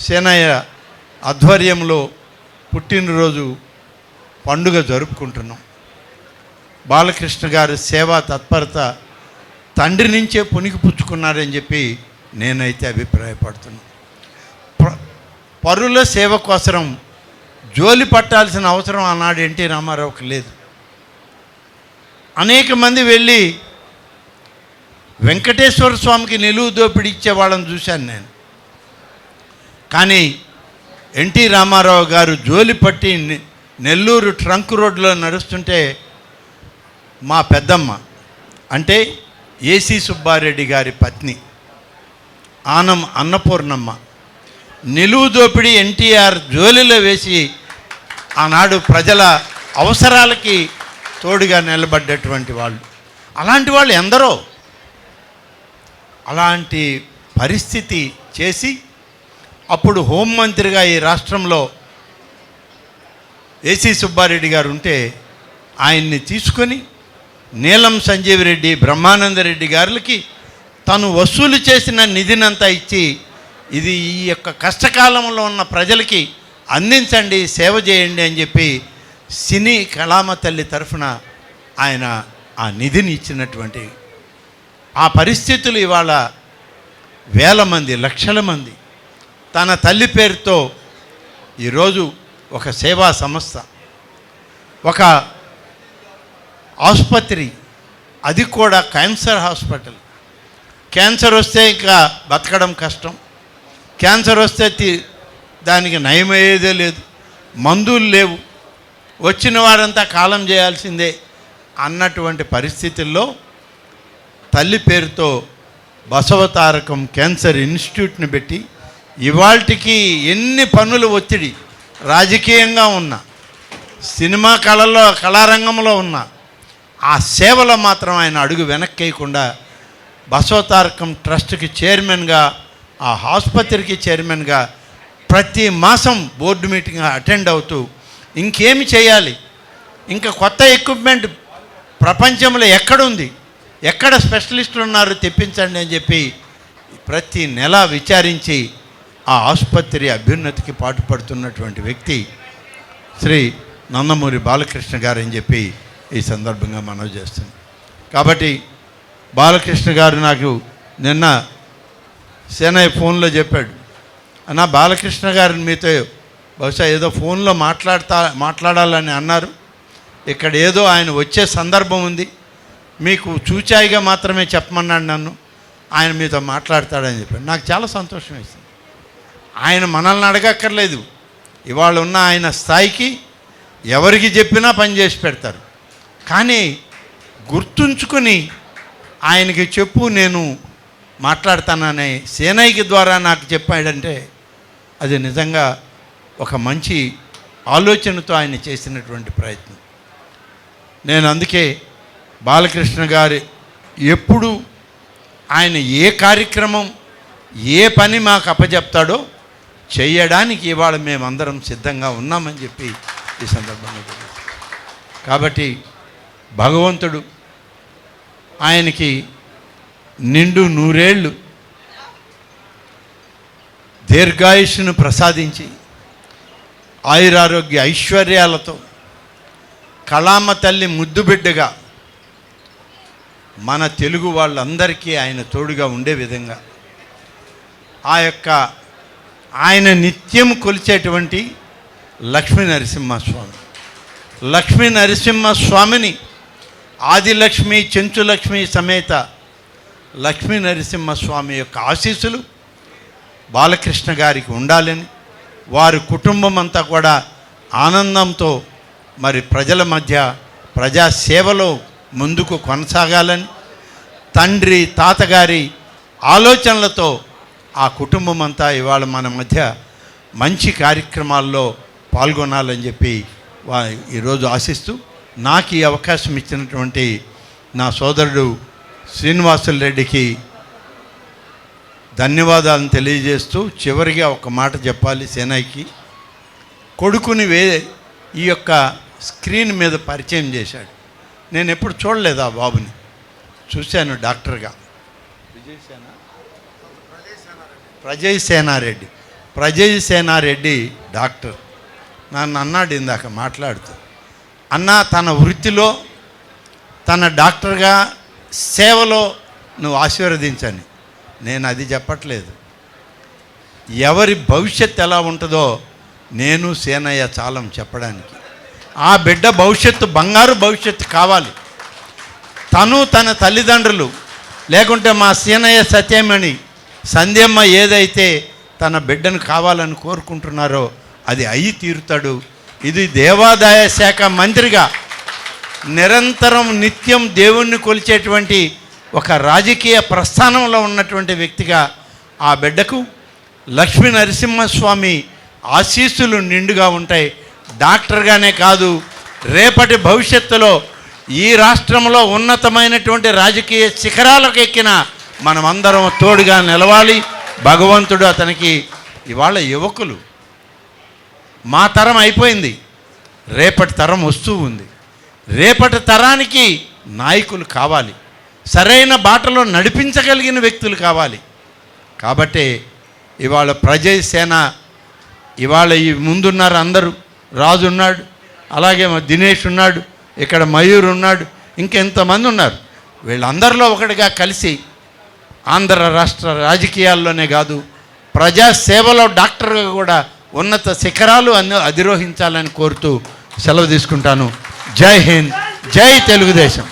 సేనయ్య ఆధ్వర్యంలో పుట్టినరోజు పండుగ జరుపుకుంటున్నాం. బాలకృష్ణ గారి సేవా తత్పరత తండ్రి నుంచే పుణికిపుచ్చుకున్నారని చెప్పి నేనైతే అభిప్రాయపడుతున్నాను. పరుల సేవ కోసం జోలి పట్టాల్సిన అవసరం ఆనాడు ఎన్టీ రామారావుకి లేదు. అనేక మంది వెళ్ళి వెంకటేశ్వర స్వామికి నిలువు దోపిడీ ఇచ్చే వాళ్ళని చూశాను నేను. కానీ ఎన్టీ రామారావు గారు జోలి పట్టి నెల్లూరు ట్రంక్ రోడ్లో నడుస్తుంటే మా పెద్దమ్మ అంటే ఏసీ సుబ్బారెడ్డి గారి పత్ని ఆనం అన్నపూర్ణమ్మ నిలువు దోపిడీ ఎన్టీఆర్ జోలిలో వేసి ఆనాడు ప్రజల అవసరాలకి తోడుగా నిలబడ్డటువంటి వాళ్ళు. అలాంటి వాళ్ళు ఎందరో. అలాంటి పరిస్థితి చేసి అప్పుడు హోంమంత్రిగా ఈ రాష్ట్రంలో ఏసీ సుబ్బారెడ్డి గారు ఉంటే ఆయన్ని తీసుకొని నీలం సంజీవ్ రెడ్డి, బ్రహ్మానందరెడ్డి గారికి తను వసూలు చేసిన నిధినంతా ఇచ్చి ఇది ఈ యొక్క కష్టకాలంలో ఉన్న ప్రజలకి అందించండి, సేవ చేయండి అని చెప్పి సినీ కళామ తల్లి తరఫున ఆయన ఆ నిధిని ఇచ్చినటువంటి ఆ పరిస్థితులు ఇవాళ వేల మంది, లక్షల మంది తన తల్లి పేరుతో ఈరోజు ఒక సేవా సంస్థ, ఒక ఆసుపత్రి, అది కూడా క్యాన్సర్ హాస్పిటల్. క్యాన్సర్ వస్తే ఇంకా బతకడం కష్టం. క్యాన్సర్ వస్తే దానికి నయమయ్యేదే లేదు, మందులు లేవు, వచ్చిన వారంతా కాలం చేయాల్సిందే అన్నటువంటి పరిస్థితుల్లో తల్లి పేరుతో బసవతారకం క్యాన్సర్ ఇన్స్టిట్యూట్ని పెట్టి ఇవాల్టికి ఎన్ని పనులు ఒత్తిడి, రాజకీయంగా ఉన్న, సినిమా కళారంగంలో ఉన్న ఆ సేవలో మాత్రం ఆయన అడుగు వెనక్కేయకుండా బసవతారకం ట్రస్ట్కి చైర్మన్గా, ఆ ఆసుపత్రికి చైర్మన్గా ప్రతి మాసం బోర్డు మీటింగ్ అటెండ్ అవుతూ ఇంకేమి చేయాలి, ఇంకా కొత్త ఎక్విప్మెంట్ ప్రపంచంలో ఎక్కడుంది, ఎక్కడ స్పెషలిస్టులు ఉన్నారు తెప్పించండి అని చెప్పి ప్రతి నెల విచారించి ఆ ఆసుపత్రి అభ్యున్నతికి పాటుపడుతున్నటువంటి వ్యక్తి శ్రీ నందమూరి బాలకృష్ణ గారు అని చెప్పి ఈ సందర్భంగా మనవి చేస్తుంది. కాబట్టి బాలకృష్ణ గారు నాకు నిన్న సేనయ్య ఫోన్లో చెప్పాడు, అన్న బాలకృష్ణ గారిని మీతో బహుశా ఏదో ఫోన్లో మాట్లాడాలని అన్నారు, ఇక్కడ ఏదో ఆయన వచ్చే సందర్భం ఉంది, మీకు చూచాయిగా మాత్రమే చెప్పమన్నాడు నన్ను, ఆయన మీతో మాట్లాడతాడని చెప్పాడు. నాకు చాలా సంతోషం వేసింది. ఆయన మనల్ని అడగక్కర్లేదు, ఇవాళ ఉన్న ఆయన స్థాయికి ఎవరికి చెప్పినా పని చేసి పెడతారు. కానీ గుర్తుంచుకొని ఆయనకి చెప్పు నేను మాట్లాడతానని సేనయ్య ద్వారా నాకు చెప్పాడంటే అది నిజంగా ఒక మంచి ఆలోచనతో ఆయన చేసినటువంటి ప్రయత్నం. నేను అందుకే బాలకృష్ణ గారు ఎప్పుడు ఆయన ఏ కార్యక్రమం ఏ పని మాకు అప్పచెప్తాడో చేయడానికి ఇవాళ మేమందరం సిద్ధంగా ఉన్నామని చెప్పి ఈ సందర్భంగా తెలియదు. కాబట్టి భగవంతుడు ఆయనకి నిండు నూరేళ్ళు దీర్ఘాయుష్ను ప్రసాదించి ఆయురారోగ్య ఐశ్వర్యాలతో కళామ తల్లి ముద్దుబిడ్డగా మన తెలుగు వాళ్ళందరికీ ఆయన తోడుగా ఉండే విధంగా ఆయన నిత్యం కొలిచేటువంటి లక్ష్మీ నరసింహస్వామి, లక్ష్మీ నరసింహస్వామిని ఆదిలక్ష్మి చెంచులక్ష్మి సమేత లక్ష్మీ నరసింహస్వామి యొక్క ఆశీస్సులు బాలకృష్ణ గారికి ఉండాలని, వారి కుటుంబం అంతా కూడా ఆనందంతో మరి ప్రజల మధ్య ప్రజాసేవలో ముందుకు కొనసాగాలని, తండ్రి తాతగారి ఆలోచనలతో ఆ కుటుంబం అంతా ఇవాళ మన మధ్య మంచి కార్యక్రమాల్లో పాల్గొనాలని చెప్పి ఈరోజు ఆశిస్తూ నాకు ఈ అవకాశం ఇచ్చినటువంటి నా సోదరుడు శ్రీనివాసులు రెడ్డికి ధన్యవాదాలను తెలియజేస్తూ చివరిగా ఒక మాట చెప్పాలి. సేనయ్యకి కొడుకుని ఈ యొక్క స్క్రీన్ మీద పరిచయం చేశాడు. నేను ఎప్పుడు చూడలేదు ఆ బాబుని, చూశాను డాక్టర్గా ప్రజయ్ సేనారెడ్డి. ప్రజయసేనారెడ్డి డాక్టర్ నన్ను అన్నాడు ఇందాక మాట్లాడుతూ, అన్న తన వృత్తిలో తన డాక్టర్గా సేవలో నువ్వు ఆశీర్వదించని. నేను అది చెప్పట్లేదు. ఎవరి భవిష్యత్తు ఎలా ఉంటుందో నేను సేనయ్య చాలం చెప్పడానికి. ఆ బిడ్డ భవిష్యత్తు బంగారు భవిష్యత్తు కావాలి. తను తన తల్లిదండ్రులు లేకుంటే మా సీనయ్య సత్యమణి సంధ్యమ్మ ఏదైతే తన బిడ్డను కావాలని కోరుకుంటున్నారో అది అయి తీరుతాడు. ఇది దేవాదాయ శాఖ మంత్రిగా నిరంతరం నిత్యం దేవుణ్ణి కొలిచేటువంటి ఒక రాజకీయ ప్రస్థానంలో ఉన్నటువంటి వ్యక్తిగా ఆ బిడ్డకు లక్ష్మీ నరసింహస్వామి ఆశీస్సులు నిండుగా ఉంటాయి. డాక్టర్గానే కాదు, రేపటి భవిష్యత్తులో ఈ రాష్ట్రంలో ఉన్నతమైనటువంటి రాజకీయ శిఖరాలకు ఎక్కిన మనమందరం తోడుగా నిలవాలి. భగవంతుడు అతనికి ఇవాళ యువకులు మా తరం అయిపోయింది, రేపటి తరం వస్తూ ఉంది. రేపటి తరానికి నాయకులు కావాలి, సరైన బాటలో నడిపించగలిగిన వ్యక్తులు కావాలి. కాబట్టి ఇవాళ ప్రజాసేన ఇవాళ ఈ ముందున్నారు అందరూ. రాజు ఉన్నాడు, అలాగే దినేష్ ఉన్నాడు, ఇక్కడ మయూర్ ఉన్నాడు, ఇంకెంతమంది ఉన్నారు. వీళ్ళందరిలో ఒకటిగా కలిసి ఆంధ్ర రాష్ట్ర రాజకీయాల్లోనే కాదు ప్రజాసేవలో డాక్టర్గా కూడా ఉన్నత శిఖరాలు అధిరోహించాలని కోరుతూ సెలవు తీసుకుంటాను. జై హింద్, జై తెలుగుదేశం.